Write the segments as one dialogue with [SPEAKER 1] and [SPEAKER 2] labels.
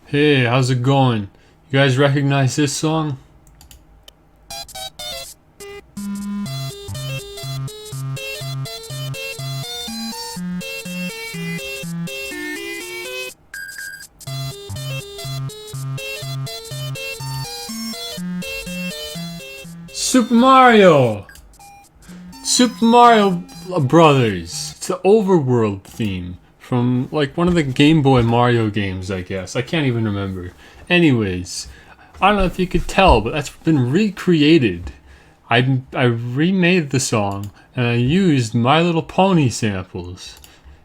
[SPEAKER 1] Hey, how's it going? You guys recognize this song? Super Mario! Super Mario Brothers. It's the overworld theme from like one of the Game Boy Mario games, I guess. I can't even remember. Anyways, I don't know if you could tell, but that's been recreated. I remade the song and I used My Little Pony samples.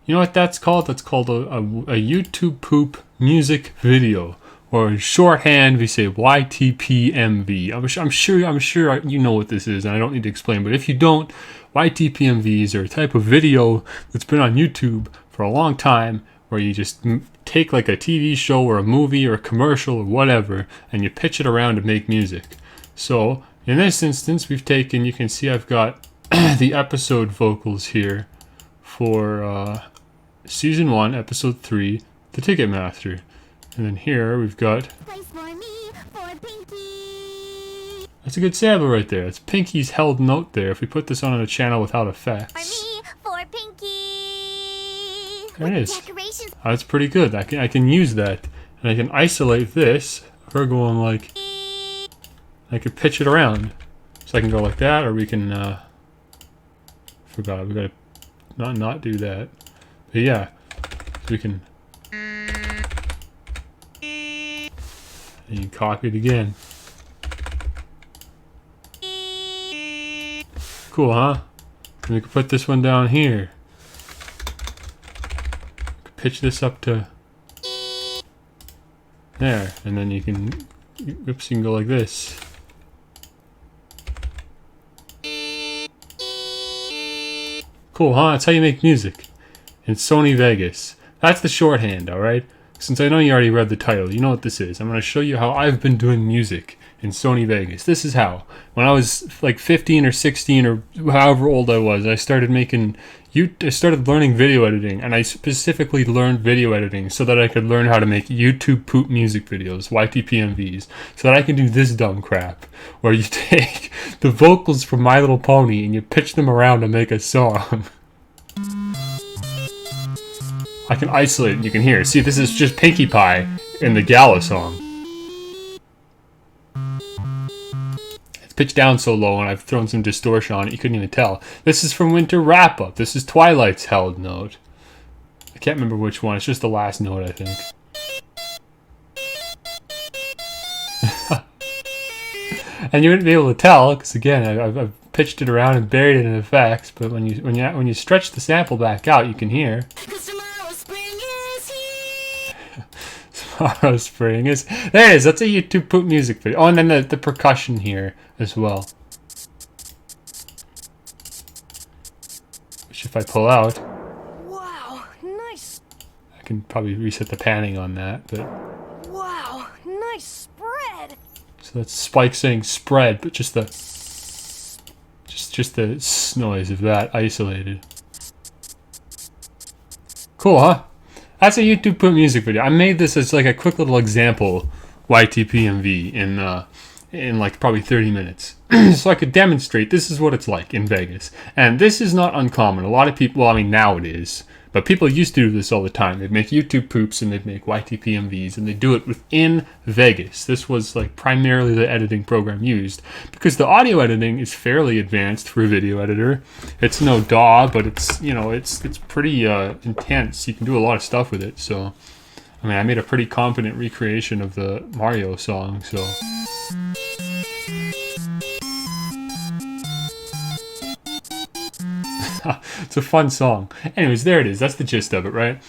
[SPEAKER 1] You know what that's called? That's called a YouTube poop music video. Or in shorthand, we say YTPMV. I'm sure you know what this is, and I don't need to explain. But if you don't, YTPMVs are a type of video that's been on YouTube for a long time, where you just take like a TV show or a movie or a commercial or whatever, and you pitch it around to make music. So in this instance, we've taken. You can see I've got the episode vocals here for season 1, episode 3, The Ticketmaster. And then here we've got. That's a good sample right there. It's Pinky's held note there. If we put this on a channel without effects. There it is. That's pretty good. I can use that. And I can isolate this. Her going like. I could pitch it around. So I can go like that, or we can forgot, we gotta not do that. But yeah. So we can. And you copy it again. Cool, huh? And we can put this one down here. Pitch this up to there, and then you can, oops, you can go like this. Cool, huh? That's how you make music in Sony Vegas. That's the shorthand, alright? Since I know you already read the title, you know what this is. I'm going to show you how I've been doing music in Sony Vegas. This is how. When I was like 15 or 16 or however old I was, I started learning video editing, and I specifically learned video editing so that I could learn how to make YouTube poop music videos, YTPMVs, so that I can do this dumb crap, where you take the vocals from My Little Pony and you pitch them around to make a song. I can isolate it and you can hear. See, this is just Pinkie Pie in the Gala song. It's pitched down so low and I've thrown some distortion on it, you couldn't even tell. This is from Winter Wrap Up. This is Twilight's held note. I can't remember which one. It's just the last note, I think. And you wouldn't be able to tell, because again, I've pitched it around and buried it in effects. But when you stretch the sample back out, you can hear. Tomorrow spring is there. It is. That's a YouTube poop music video. Oh, and then the percussion here as well. Which, if I pull out,
[SPEAKER 2] wow, nice.
[SPEAKER 1] I can probably reset the panning on that. But
[SPEAKER 2] wow, nice spread.
[SPEAKER 1] So that's Spike saying spread, but just the noise of that isolated. Cool, huh? That's a YouTube poop music video. I made this as like a quick little example YTPMV in like probably 30 minutes. So I could demonstrate this is what it's like in Vegas. And this is not uncommon. A lot of people, well, I mean now it is, but people used to do this all the time. They'd make YouTube poops and they'd make YTPMVs and they do it within Vegas. This was like primarily the editing program used because the audio editing is fairly advanced for a video editor. It's no DAW, but it's, you know, it's pretty intense. You can do a lot of stuff with it. So, I mean, I made a pretty competent recreation of the Mario song, so. It's a fun song. Anyways, there it is. That's the gist of it, right?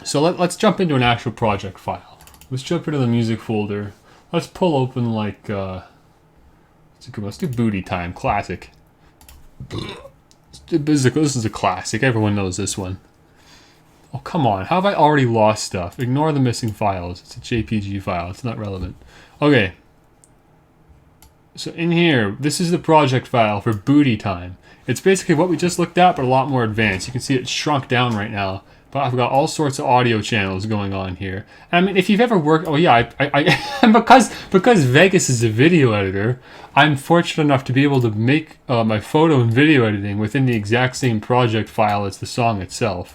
[SPEAKER 1] So let's jump into an actual project file. Let's jump into the music folder. Let's pull open like, let's do Booty Time, classic. This is a classic. Everyone knows this one. Oh, come on. How have I already lost stuff? Ignore the missing files. It's a JPG file. It's not relevant. Okay. So in here, this is the project file for Booty Time. It's basically what we just looked at, but a lot more advanced. You can see it's shrunk down right now but I've got all sorts of audio channels going on here. I mean, if you've ever worked, oh yeah, I because Vegas is a video editor, I'm fortunate enough to be able to make my photo and video editing within the exact same project file as the song itself.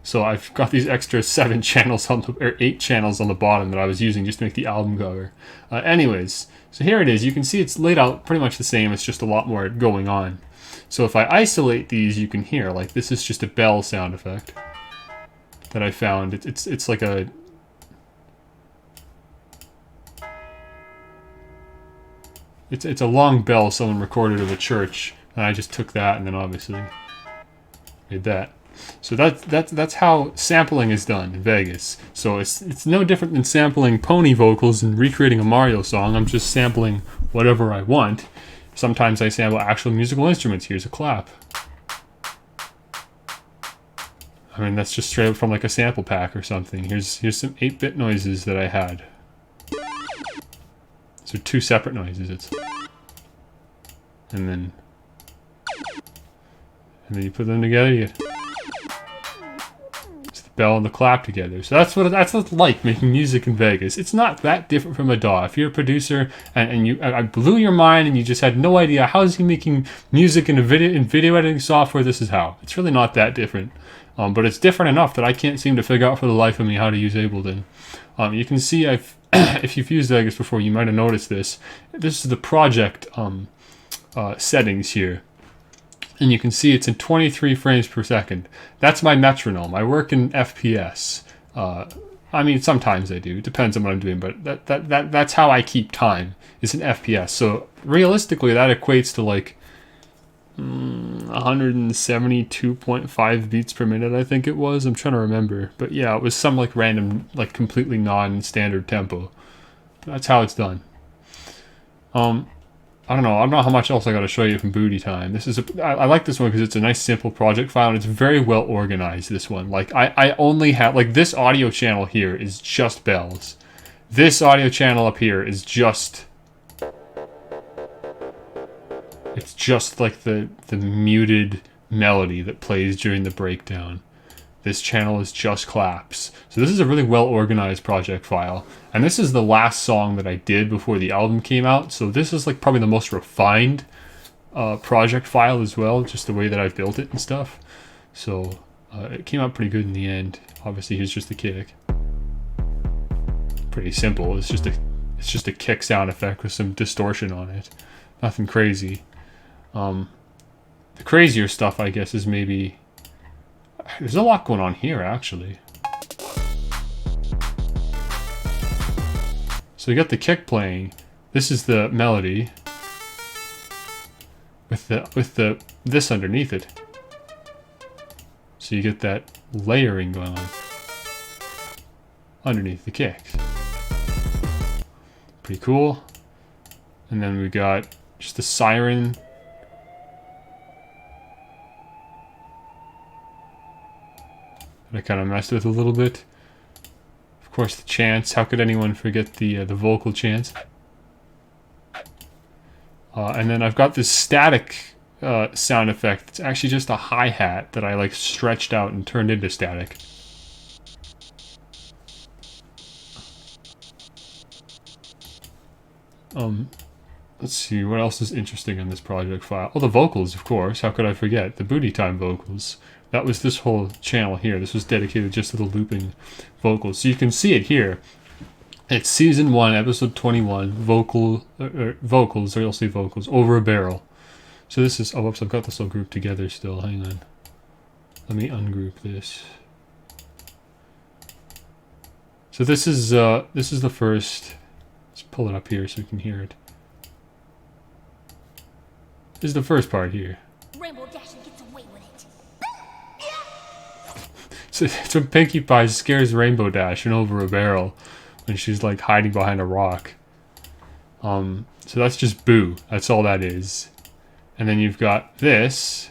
[SPEAKER 1] So I've got these extra 7 channels or 8 channels on the bottom that I was using just to make the album cover. Anyways, so here it is. You can see it's laid out pretty much the same. It's just a lot more going on. So if I isolate these, you can hear, like, this is just a bell sound effect that I found. It's like a... It's a long bell someone recorded of a church, and I just took that and then obviously made that. So that's how sampling is done in Vegas. So it's no different than sampling pony vocals and recreating a Mario song. I'm just sampling whatever I want. Sometimes I sample actual musical instruments. Here's a clap. I mean, that's just straight up from like a sample pack or something. Here's some 8-bit noises that I had. So 2 separate noises. And then you put them together, you get bell and the clap together. So that's what it's like making music in Vegas. It's not that different from a DAW. If you're a producer and I blew your mind and you just had no idea how is he making music in video editing software, this is how. It's really not that different. But it's different enough that I can't seem to figure out for the life of me how to use Ableton. You can see if you've used Vegas before, you might have noticed this. This is the project settings here. And you can see it's in 23 frames per second. That's my metronome. I work in FPS. I mean, sometimes I do. It depends on what I'm doing, but that's how I keep time. Is in FPS. So realistically, that equates to like 172.5 beats per minute, I think it was. I'm trying to remember. But yeah, it was some like random, like completely non-standard tempo. That's how it's done. I don't know how much else I got to show you from Booty Time. I like this one because it's a nice simple project file and it's very well organized, this one. Like I only have, like this audio channel here is just bells. This audio channel up here is just, it's just like the muted melody that plays during the breakdown. This channel is just claps. So this is a really well organized project file. And this is the last song that I did before the album came out. So this is like probably the most refined project file as well. Just the way that I've built it and stuff. So it came out pretty good in the end. Obviously here's just the kick. Pretty simple. It's just a kick sound effect with some distortion on it. Nothing crazy. The crazier stuff, I guess, is maybe... There's a lot going on here, actually. So you got the kick playing. This is the melody with this underneath it. So you get that layering going on underneath the kicks. Pretty cool. And then we got just the siren. I kind of messed with a little bit. Of course, the chants. How could anyone forget the vocal chants? And then I've got this static sound effect. It's actually just a hi-hat that I like stretched out and turned into static. Let's see, what else is interesting in this project file? Oh, the vocals, of course. How could I forget? The Booty Time vocals. That was this whole channel here. This was dedicated just to the looping vocals. So you can see it here. It's season 1, episode 21, vocals, or you'll see vocals, Over a Barrel. So this is, oh, whoops, I've got this all grouped together still. Hang on. Let me ungroup this. So this is the first, let's pull it up here so you can hear it. This is the first part here.
[SPEAKER 2] Rainbow Dash gets away with it.
[SPEAKER 1] So it's when Pinkie Pie scares Rainbow Dash and Over a Barrel when she's like hiding behind a rock. So that's just Boo. That's all that is. And then you've got this,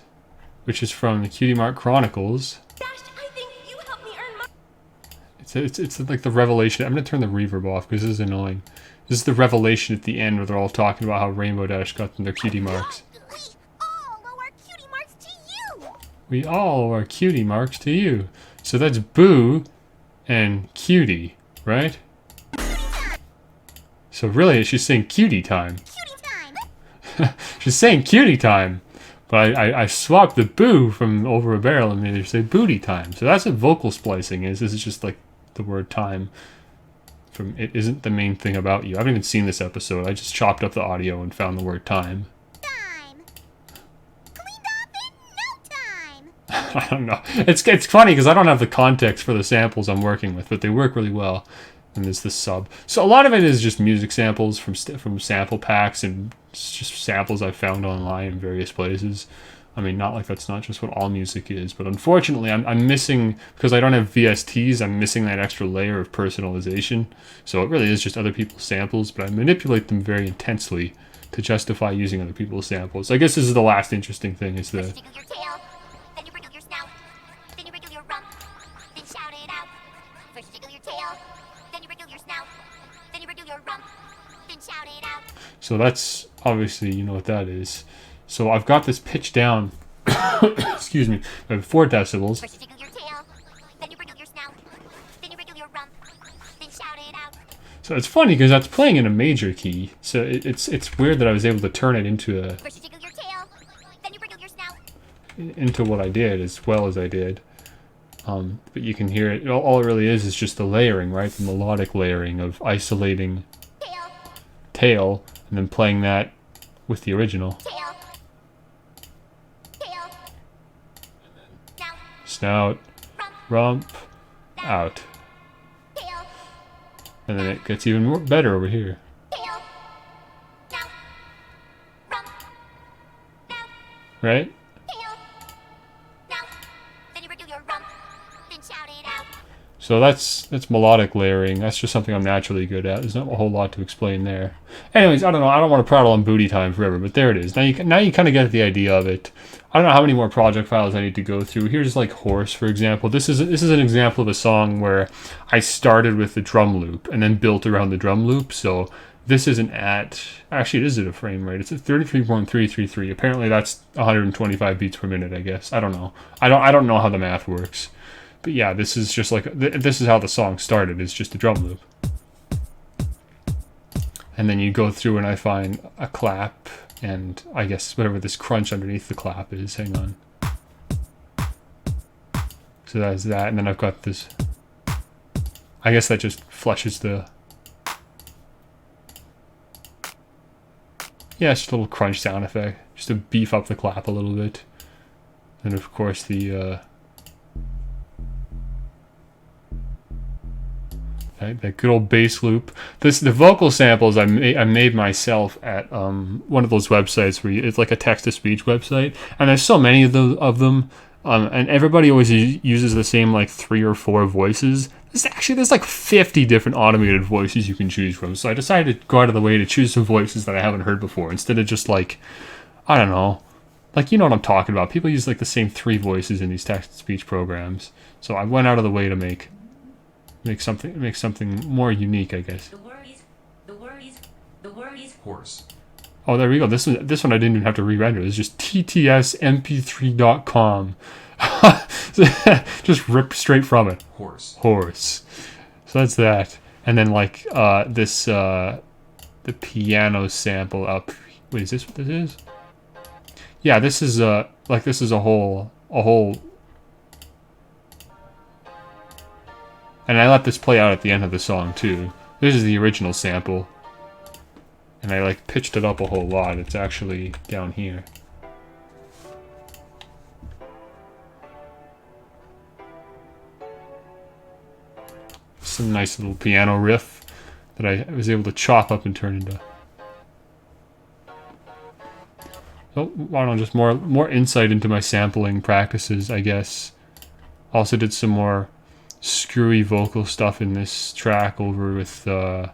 [SPEAKER 1] which is from the Cutie Mark Chronicles.
[SPEAKER 2] Dash, I think you helped me earn my...
[SPEAKER 1] It's like the revelation. I'm gonna turn the reverb off because this is annoying. This is the revelation at the end where they're all talking about how Rainbow Dash got them their cutie marks.
[SPEAKER 2] We all owe our cutie marks to you.
[SPEAKER 1] We all owe our cutie marks to you. So that's boo and cutie, right? So really, she's saying cutie time. She's saying cutie time. But I swapped the boo from over a barrel and made her say booty time. So that's what vocal splicing is. This is just like the word time. From it isn't the main thing about you. I haven't even seen this episode. I just chopped up the audio and found the word time.
[SPEAKER 2] Cleaned up in no time.
[SPEAKER 1] I don't know. It's funny because I don't have the context for the samples I'm working with, but they work really well. And there's the sub. So a lot of it is just music samples from sample packs and just samples I found online in various places. I mean, not like that's not just what all music is, but unfortunately I'm missing, because I don't have VSTs, I'm missing that extra layer of personalization. So it really is just other people's samples, but I manipulate them very intensely to justify using other people's samples. I guess this is the last interesting thing, is the...
[SPEAKER 2] First you wiggle your tail, then you wriggle your snout, then you wriggle your rump, then shout it out. First you wiggle your tail, then you wriggle your snout, then you wriggle your rump, then shout it out.
[SPEAKER 1] So that's, obviously, you know what that is. So I've got this pitch down, excuse me, by 4 decibels.
[SPEAKER 2] First you wiggle your tail, then you wriggle your snout, then you wriggle your rump, then shout it out.
[SPEAKER 1] So it's funny because that's playing in a major key. So it's weird that I was able to turn it into
[SPEAKER 2] First you wiggle your tail, then you wriggle your snout.
[SPEAKER 1] into what I did as well as I did. But you can hear it. All it really is just the layering, right? The melodic layering of isolating tail and then playing that with the original.
[SPEAKER 2] Tail.
[SPEAKER 1] Snout, rump, out.
[SPEAKER 2] Tail.
[SPEAKER 1] And then it gets even more better over here.
[SPEAKER 2] Tail. Now. Rump. Now.
[SPEAKER 1] Right?
[SPEAKER 2] Tail. Now. Then you wriggle your rump. Then shout it out.
[SPEAKER 1] So that's melodic layering. That's just something I'm naturally good at. There's not a whole lot to explain there. Anyways, I don't know. I don't want to prattle on booty time forever, but there it is. Now you kind of get the idea of it. I don't know how many more project files I need to go through. Here's like Horse, for example. This is an example of a song where I started with the drum loop and then built around the drum loop. So this isn't at, actually it is at a frame rate. It's at 33.333. Apparently that's 125 beats per minute, I guess. I don't know. I don't know how the math works. But yeah, this is just like, this is how the song started. It's just a drum loop. And then you go through and I find a clap and I guess whatever this crunch underneath the clap is. Hang on. So that's that. And then I've got this, I guess that just flushes the, yeah, it's just a little crunch sound effect. Just to beef up the clap a little bit. And of course the, that good old bass loop. The vocal samples I made myself at one of those websites where it's like a text-to-speech website, and there's so many of them, and everybody always uses the same like 3 or 4 voices. There's like 50 different automated voices you can choose from. So I decided to go out of the way to choose some voices that I haven't heard before, instead of just like, I don't know, like, you know what I'm talking about. People use like the same 3 voices in these text-to-speech programs. So I went out of the way to make something more unique, I guess.
[SPEAKER 3] The word is horse.
[SPEAKER 1] Oh, there we go. This one I didn't even have to re-render. It's just ttsmp3.com. Just ripped straight from it.
[SPEAKER 3] Horse.
[SPEAKER 1] So that's that. And then like the piano sample up. Wait, is this what this is? Yeah, this is a whole. And I let this play out at the end of the song too. This is the original sample. And I like pitched it up a whole lot. It's actually down here. Some nice little piano riff that I was able to chop up and turn into. Oh, I don't know, just more insight into my sampling practices, I guess. Also did some more screwy vocal stuff in this track over with let's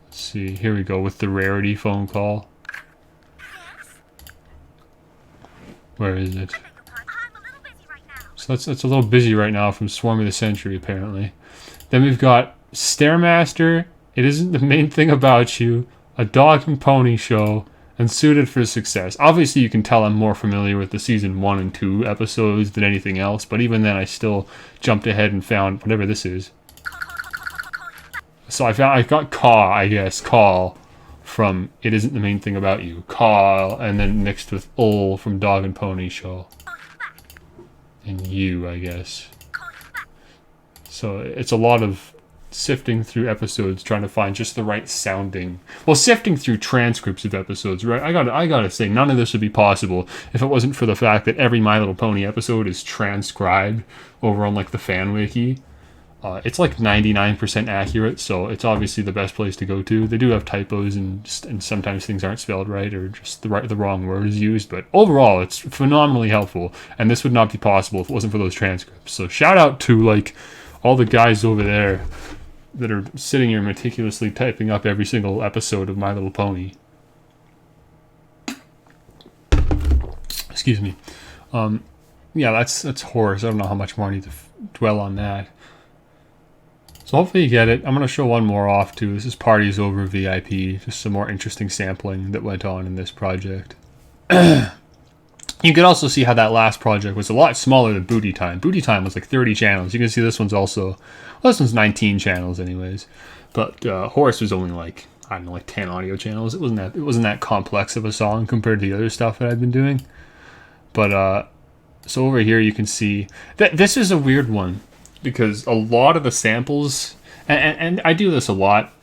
[SPEAKER 1] see, here we go with the Rarity phone call. Where is it? So it's a little busy right now from Swarm of the Century, apparently. Then we've got Stairmaster, It Isn't the Main Thing About You, A Dog and Pony Show, and suited for success. Obviously, you can tell I'm more familiar with the season 1 and 2 episodes than anything else, but even then I still jumped ahead and found whatever this is. So I got caw, I guess, call from It Isn't the Main Thing About You. Call, and then mixed with ul from Dog and Pony Show. And you, I guess. So it's a lot of sifting through episodes, trying to find just the right sounding. Well, sifting through transcripts of episodes, right? I gotta say, none of this would be possible if it wasn't for the fact that every My Little Pony episode is transcribed over on like the fan wiki. It's like 99% accurate, so it's obviously the best place to go to. They do have typos and sometimes things aren't spelled right or just the wrong word is used, but overall it's phenomenally helpful, and this would not be possible if it wasn't for those transcripts. So shout out to like all the guys over there that are sitting here meticulously typing up every single episode of My Little Pony. Excuse me. Yeah, that's Horse. I don't know how much more I need to dwell on that. So hopefully you get it. I'm going to show one more off too. This is Parties Over VIP. Just some more interesting sampling that went on in this project. You can also see how that last project was a lot smaller than Booty Time. Booty Time was like 30 channels. You can see this one's also... Well, this one's 19 channels anyways. But Horse was only like, I don't know, like 10 audio channels. It wasn't that complex of a song compared to the other stuff that I've been doing. But, so over here you can see... This is a weird one. Because a lot of the samples, and I do this a lot,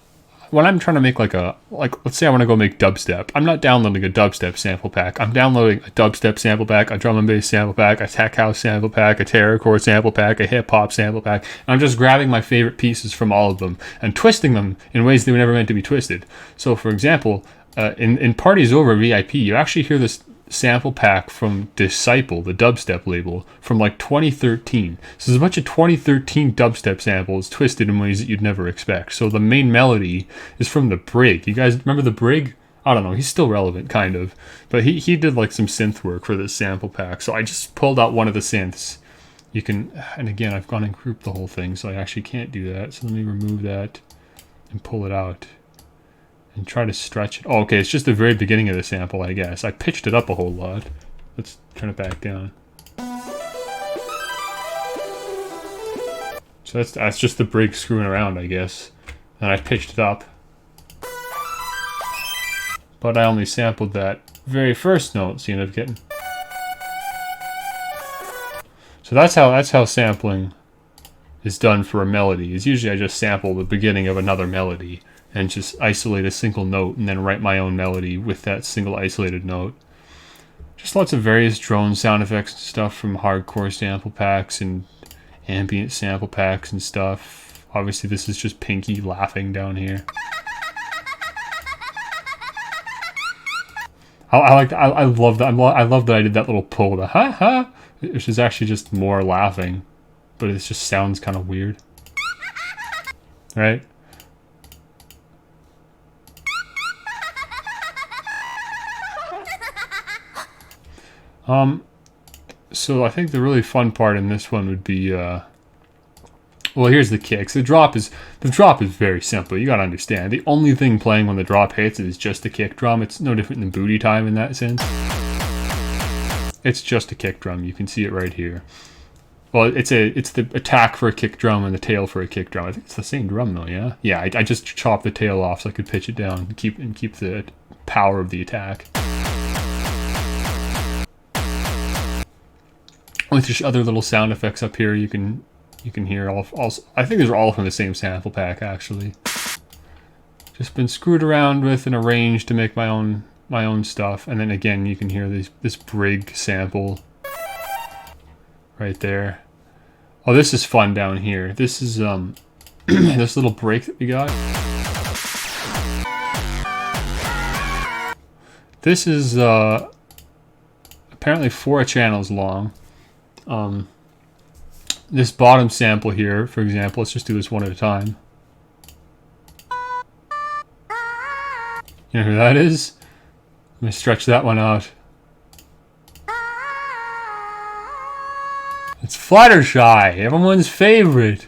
[SPEAKER 1] when I'm trying to make let's say I want to go make dubstep, I'm not downloading a dubstep sample pack. I'm downloading a dubstep sample pack, a drum and bass sample pack, a tech house sample pack, a terrorcore sample pack, a hip hop sample pack. And I'm just grabbing my favorite pieces from all of them and twisting them in ways they were never meant to be twisted. So for example, in Parties Over VIP, you actually hear this sample pack from Disciple, the dubstep label, from like 2013. So there's a bunch of 2013 dubstep samples twisted in ways that you'd never expect. So the main melody is from the Brig. You guys remember the Brig? I don't know, he's still relevant, kind of. But he did like some synth work for this sample pack. So I just pulled out one of the synths. You can, and again, I've gone and grouped the whole thing, so I actually can't do that. So let me remove that and pull it out. And try to stretch it. Oh, okay, it's just the very beginning of the sample, I guess. I pitched it up a whole lot. Let's turn it back down. So that's just the Brig screwing around, I guess. And I pitched it up. But I only sampled that very first note, so you end up getting... So that's how sampling is done for a melody. Is usually I just sample the beginning of another melody and just isolate a single note and then write my own melody with that single isolated note. Just lots of various drone sound effects and stuff from hardcore sample packs and ambient sample packs and stuff. Obviously this is just Pinky laughing down here. I love that. I love that I did that little pull, the ha ha, which is actually just more laughing, but it just sounds kind of weird, right? So I think the really fun part in this one would be, well, here's the kicks. The drop is very simple. You gotta understand. The only thing playing when the drop hits is just the kick drum. It's no different than Booty Time in that sense. It's just a kick drum. You can see it right here. Well, it's the attack for a kick drum and the tail for a kick drum. I think it's the same drum though, yeah? Yeah, I just chopped the tail off so I could pitch it down and keep the power of the attack. With just other little sound effects up here, you can hear all. I think these are all from the same sample pack actually. Just been screwed around with and arranged to make my own stuff, and then again you can hear this Brig sample right there. Oh, this is fun down here. This is this little break that we got. This is apparently 4 channels long. This bottom sample here, for example, let's just do this one at a time. You know who that is? Let me stretch that one out. It's Fluttershy, everyone's favorite.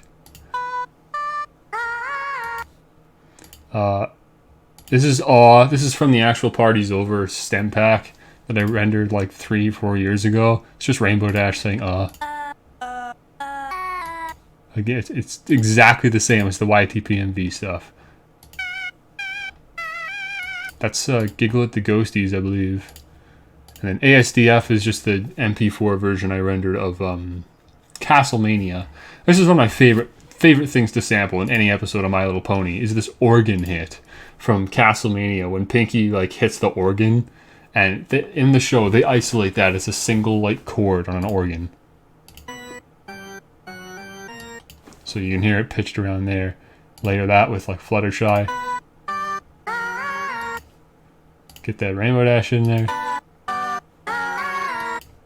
[SPEAKER 1] This is Awe. This is from the actual Party's Over stem pack that I rendered like 3-4 years ago. It's just Rainbow Dash saying Again, it's exactly the same as the YTPMV stuff. That's Giglet the Ghosties, I believe. And then ASDF is just the MP4 version I rendered of Castlemania. This is one of my favorite things to sample in any episode of My Little Pony, is this organ hit from Castlemania when Pinky like hits the organ, and in the show they isolate that as a single like chord on an organ. So you can hear it pitched around there. Layer that with like Fluttershy. Get that Rainbow Dash in there.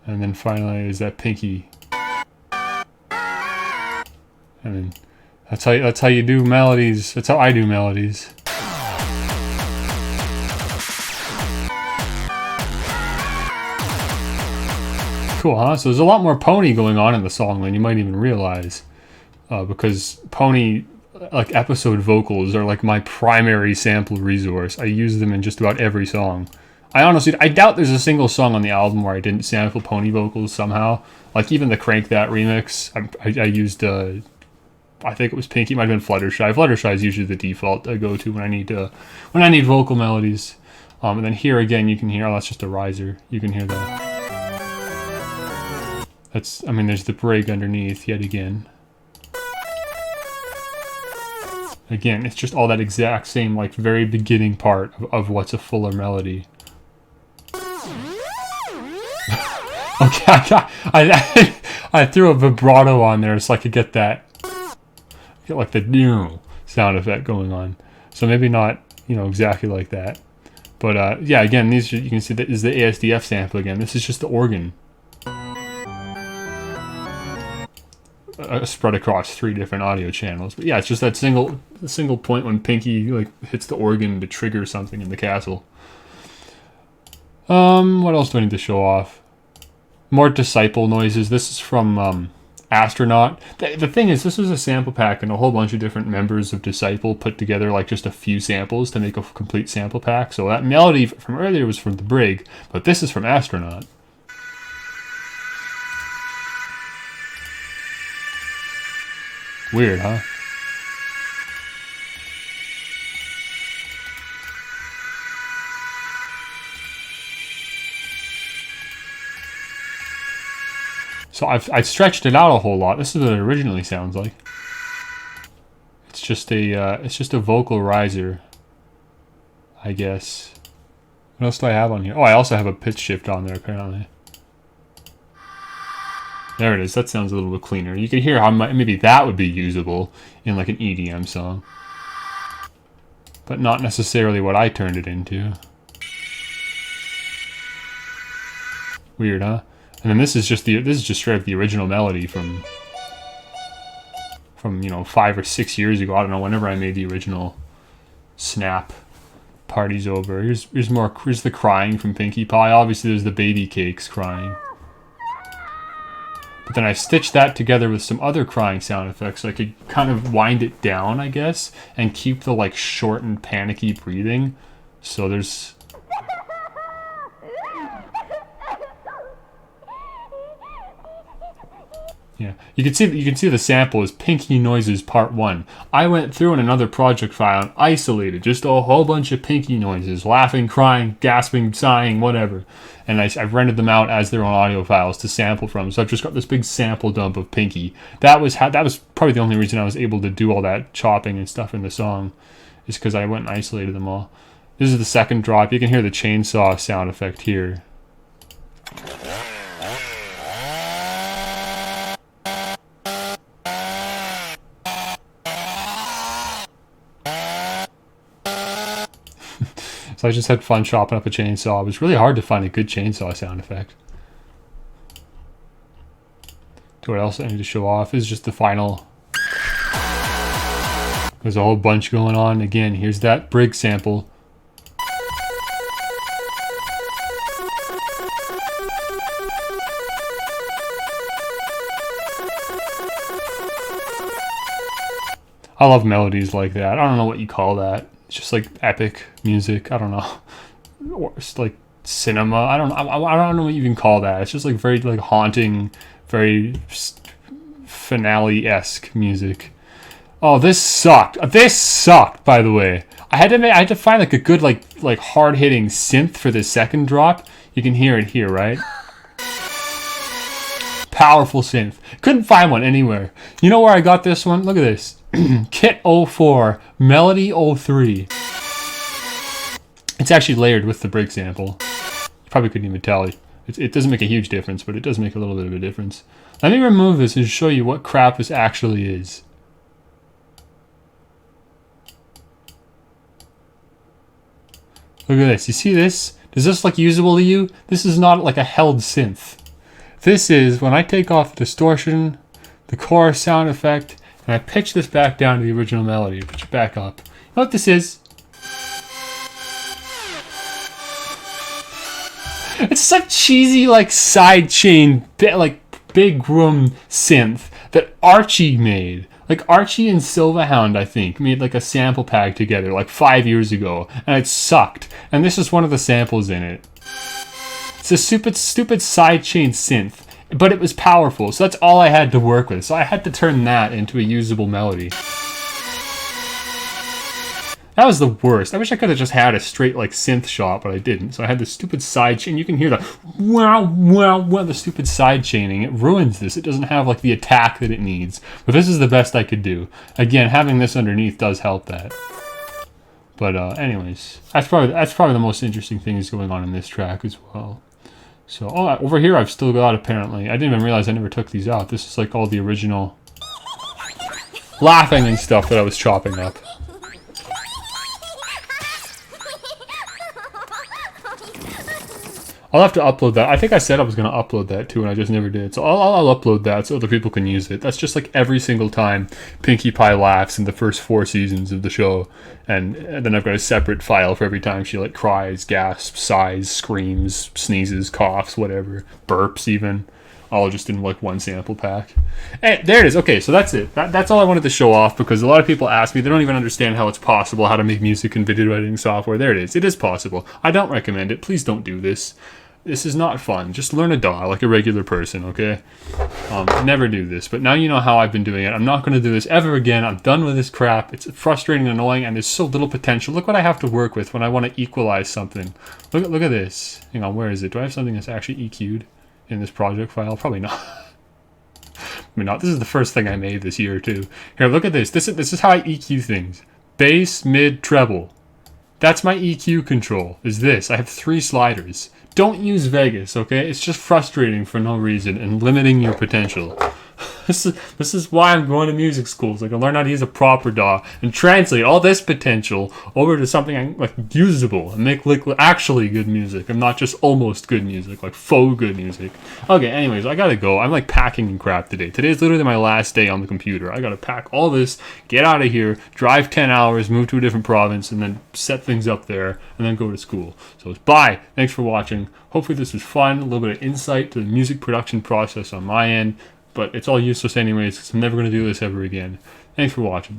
[SPEAKER 1] And then finally is that Pinky. And then that's how you do melodies. That's how I do melodies. Cool, huh? So there's a lot more Pony going on in the song than you might even realize. Because Pony, like, episode vocals are like my primary sample resource. I use them in just about every song. I doubt there's a single song on the album where I didn't sample Pony vocals somehow. Like, even the Crank That remix, I used, I think it was Pinky, it might have been Fluttershy. Fluttershy is usually the default I go to when I need vocal melodies. And then here again, you can hear, oh, that's just a riser. You can hear that. There's the brig underneath yet again. Again, it's just all that exact same, like, very beginning part of what's a fuller melody. Okay, I threw a vibrato on there so I could get like the new sound effect going on. So maybe not, exactly like that. But yeah, again, you can see that is the ASDF sample again. This is just the organ. Spread across 3 different audio channels. But yeah, it's just that single point when Pinky like hits the organ to trigger something in the castle. What else do I need to show off? More Disciple noises. This is from Astronaut. The thing is, this was a sample pack and a whole bunch of different members of Disciple put together like just a few samples to make a complete sample pack. So that melody from earlier was from the Brig, but this is from Astronaut. Weird, huh? So I've stretched it out a whole lot. This is what it originally sounds like. It's just a vocal riser, I guess. What else do I have on here? Oh, I also have a pitch shift on there apparently. There it is. That sounds a little bit cleaner. You can hear how maybe that would be usable in like an EDM song, but not necessarily what I turned it into. Weird, huh? And then this is just straight up the original melody from 5 or 6 years ago. I don't know, whenever I made the original Snap Party's Over. Here's the crying from Pinkie Pie. Obviously there's the baby cakes crying. But then I stitched that together with some other crying sound effects so I could kind of wind it down, I guess, and keep the like short and panicky breathing. So there's yeah, you can see the sample is Pinky Noises Part 1. I went through in another project file and isolated just a whole bunch of Pinky noises, laughing, crying, gasping, sighing, whatever. And I've rendered them out as their own audio files to sample from. So I've just got this big sample dump of Pinky. That was probably the only reason I was able to do all that chopping and stuff in the song, is because I went and isolated them all. This is the second drop. You can hear the chainsaw sound effect here. So I just had fun chopping up a chainsaw. It was really hard to find a good chainsaw sound effect. What else I need to show off is just the final. There's a whole bunch going on. Again, here's that Brig sample. I love melodies like that. I don't know what you call that. It's just like epic music. I don't know. Or it's like cinema. I don't know what you even call that. It's just like very like haunting, very finale-esque music. Oh, this sucked. This sucked, by the way. I had to find like a good like hard-hitting synth for the second drop. You can hear it here, right? Powerful synth. Couldn't find one anywhere. You know where I got this one? Look at this. Kit 04, Melody 03. It's actually layered with the break sample. You probably couldn't even tell. It doesn't make a huge difference, but it does make a little bit of a difference. Let me remove this and show you what crap this actually is. Look at this. You see this? Does this look usable to you? This is not like a held synth. This is when I take off the distortion, the chorus sound effect, and I pitch this back down to the original melody. Pitch it back up. You know what this is? It's such cheesy like sidechain, like big room synth that Archie made. Like Archie and Silverhound, I think, made like a sample pack together like 5 years ago, and it sucked. And this is one of the samples in it. It's a stupid sidechain synth, but it was powerful, so that's all I had to work with. So I had to turn that into a usable melody. That was the worst. I wish I could have just had a straight like synth shot, but I didn't. So I had this stupid sidechain. You can hear the wow, wow, wow, the stupid sidechaining. It ruins this. It doesn't have like the attack that it needs. But this is the best I could do. Again, having this underneath does help that. But anyways, that's probably the most interesting thing is going on in this track as well. So over here I've still got apparently. I didn't even realize I never took these out. This is like all the original laughing and stuff that I was chopping up. I'll have to upload that. I think I said I was going to upload that too, and I just never did. So I'll upload that so other people can use it. That's just like every single time Pinkie Pie laughs in the first 4 seasons of the show. And then I've got a separate file for every time she like cries, gasps, sighs, screams, sneezes, coughs, whatever. Burps even. All just in like one sample pack. And there it is. Okay, so that's it. That's all I wanted to show off because a lot of people ask me, they don't even understand how it's possible, how to make music in video editing software. There it is. It is possible. I don't recommend it. Please don't do this. This is not fun. Just learn a DAW like a regular person, okay? Never do this. But now you know how I've been doing it. I'm not going to do this ever again. I'm done with this crap. It's frustrating and annoying, and there's so little potential. Look what I have to work with when I want to equalize something. Look at this. Hang on, where is it? Do I have something that's actually EQ'd in this project file? Probably not. Maybe not. This is the first thing I made this year, too. Here, look at this. This is how I EQ things. Bass, mid, treble. That's my EQ control, is this. I have 3 sliders. Don't use Vegas, okay? It's just frustrating for no reason and limiting your potential. This is why I'm going to music school, so I can learn how to use a proper DAW and translate all this potential over to something like usable and make like actually good music and not just almost good music, like faux good music. Okay, anyways, I gotta go. I'm like packing and crap today. Today's literally my last day on the computer. I gotta pack all this, get out of here, drive 10 hours, move to a different province, and then set things up there, and then go to school. So bye. Thanks for watching. Hopefully this was fun, a little bit of insight to the music production process on my end. But it's all useless anyways, because I'm never going to do this ever again. Thanks for watching.